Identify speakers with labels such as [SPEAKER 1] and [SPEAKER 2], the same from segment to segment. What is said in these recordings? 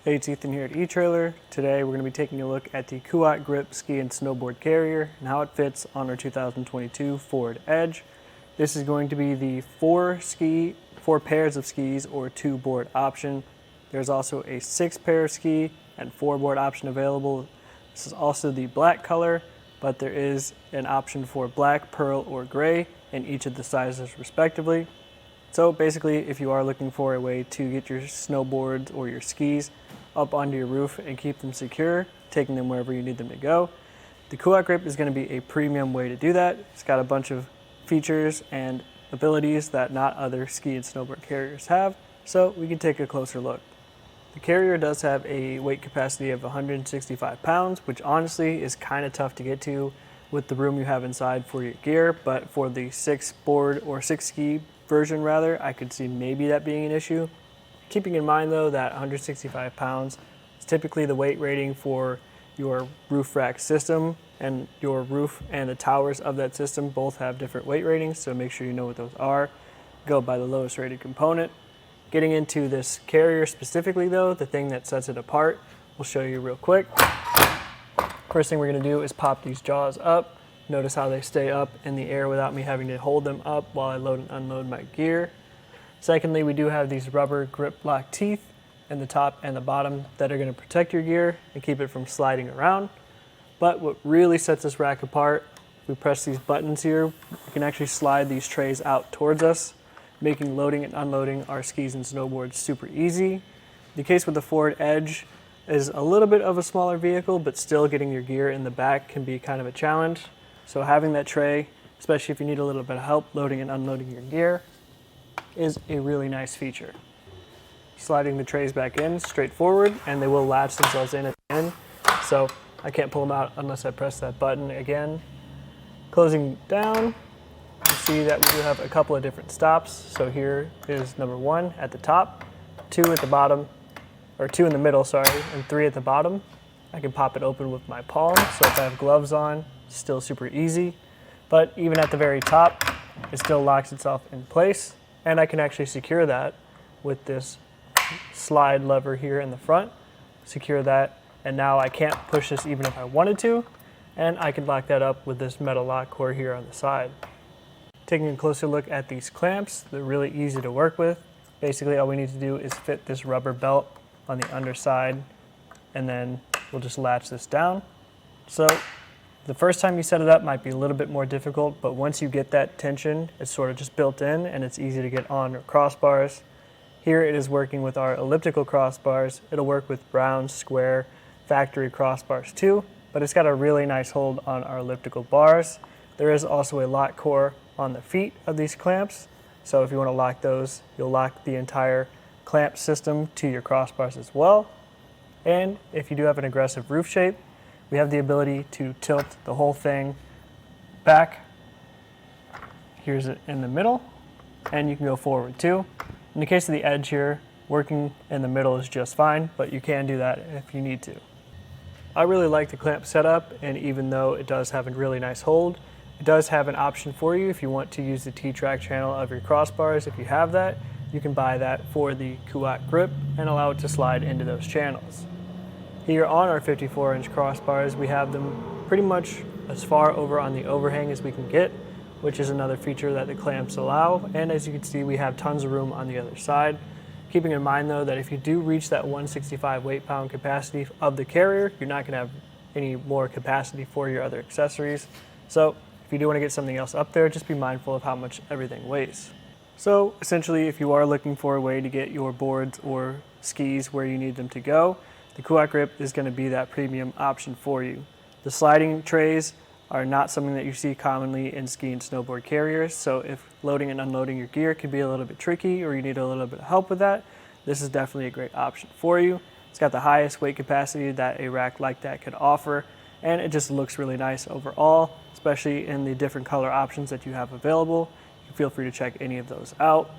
[SPEAKER 1] Hey, it's Ethan here at etrailer. Today we're going to be taking a look at the Kuat Grip Ski and Snowboard Carrier and how it fits on our 2022 Ford Edge. This is going to be the four pairs of skis or 2 board option. There's also a 6 pair of ski and 4 board option available. This is also the black color, but there is an option for black, pearl, or gray in each of the sizes respectively. So basically, if you are looking for a way to get your snowboards or your skis up onto your roof and keep them secure, taking them wherever you need them to go, the Kuat Grip is going to be a premium way to do that. It's got a bunch of features and abilities that not other ski and snowboard carriers have, so we can take a closer look. The carrier does have a weight capacity of 165 pounds, which honestly is kind of tough to get to with the room you have inside for your gear, but for the 6 board or 6 ski version rather, I could see maybe that being an issue. Keeping in mind though that 165 pounds is typically the weight rating for your roof rack system, and your roof and the towers of that system both have different weight ratings, so make sure you know what those are. Go by the lowest rated component. Getting into this carrier specifically though, the thing that sets it apart, we'll show you real quick. First thing we're going to do is pop these jaws up. Notice how they stay up in the air without me having to hold them up while I load and unload my gear. Secondly, we do have these rubber grip lock teeth in the top and the bottom that are going to protect your gear and keep it from sliding around. But what really sets this rack apart, if we press these buttons here, we can actually slide these trays out towards us, making loading and unloading our skis and snowboards super easy. The case with the Ford Edge is a little bit of a smaller vehicle, but still getting your gear in the back can be kind of a challenge. So having that tray, especially if you need a little bit of help loading and unloading your gear, is a really nice feature. Sliding the trays back in straightforward, and they will latch themselves in at the end. So I can't pull them out unless I press that button again. Closing down, you see that we do have a couple of different stops. So here is number 1 at the top, 2 at the bottom, or 2 in the middle, sorry, and 3 at the bottom. I can pop it open with my palm, so if I have gloves on, still super easy. But even at the very top, it still locks itself in place, and I can actually secure that with this slide lever here in the front. Secure that, and now I can't push this even if I wanted to, and I can lock that up with this metal lock core here on the side. Taking a closer look at these clamps, they're really easy to work with. Basically all we need to do is fit this rubber belt on the underside, and then we'll just latch this down. So the first time you set it up might be a little bit more difficult, but once you get that tension, it's sort of just built in and it's easy to get on your crossbars. Here it is working with our elliptical crossbars. It'll work with round, square, factory crossbars too, but it's got a really nice hold on our elliptical bars. There is also a lock core on the feet of these clamps, so if you want to lock those, you'll lock the entire clamp system to your crossbars as well. And if you do have an aggressive roof shape, we have the ability to tilt the whole thing back. Here's it in the middle, and you can go forward too. In the case of the Edge here, working in the middle is just fine, but you can do that if you need to. I really like the clamp setup, and even though it does have a really nice hold, it does have an option for you if you want to use the T-track channel of your crossbars. If you have that, you can buy that for the Kuat Grip and allow it to slide into those channels. Here on our 54-inch crossbars, we have them pretty much as far over on the overhang as we can get, which is another feature that the clamps allow. And as you can see, we have tons of room on the other side. Keeping in mind though that if you do reach that 165 weight-pound capacity of the carrier, you're not going to have any more capacity for your other accessories. So if you do want to get something else up there, just be mindful of how much everything weighs. So essentially, if you are looking for a way to get your boards or skis where you need them to go, the Kuat Grip is going to be that premium option for you. The sliding trays are not something that you see commonly in ski and snowboard carriers, so if loading and unloading your gear can be a little bit tricky or you need a little bit of help with that, this is definitely a great option for you. It's got the highest weight capacity that a rack like that could offer, and it just looks really nice overall, especially in the different color options that you have available. Feel free to check any of those out.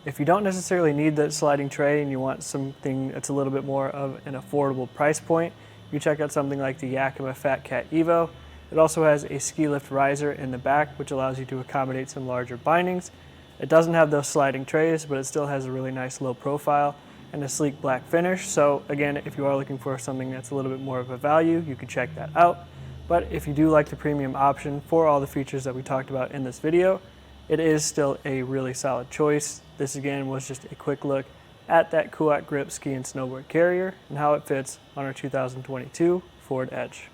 [SPEAKER 1] If you don't necessarily need that sliding tray and you want something that's a little bit more of an affordable price point, you check out something like the Yakima Fat Cat Evo. It also has a ski lift riser in the back, which allows you to accommodate some larger bindings. It doesn't have those sliding trays, but it still has a really nice low profile and a sleek black finish. So again, if you are looking for something that's a little bit more of a value, you can check that out. But if you do like the premium option for all the features that we talked about in this video, it is still a really solid choice. This again was just a quick look at that Kuat Grip Ski and Snowboard Carrier and how it fits on our 2022 Ford Edge.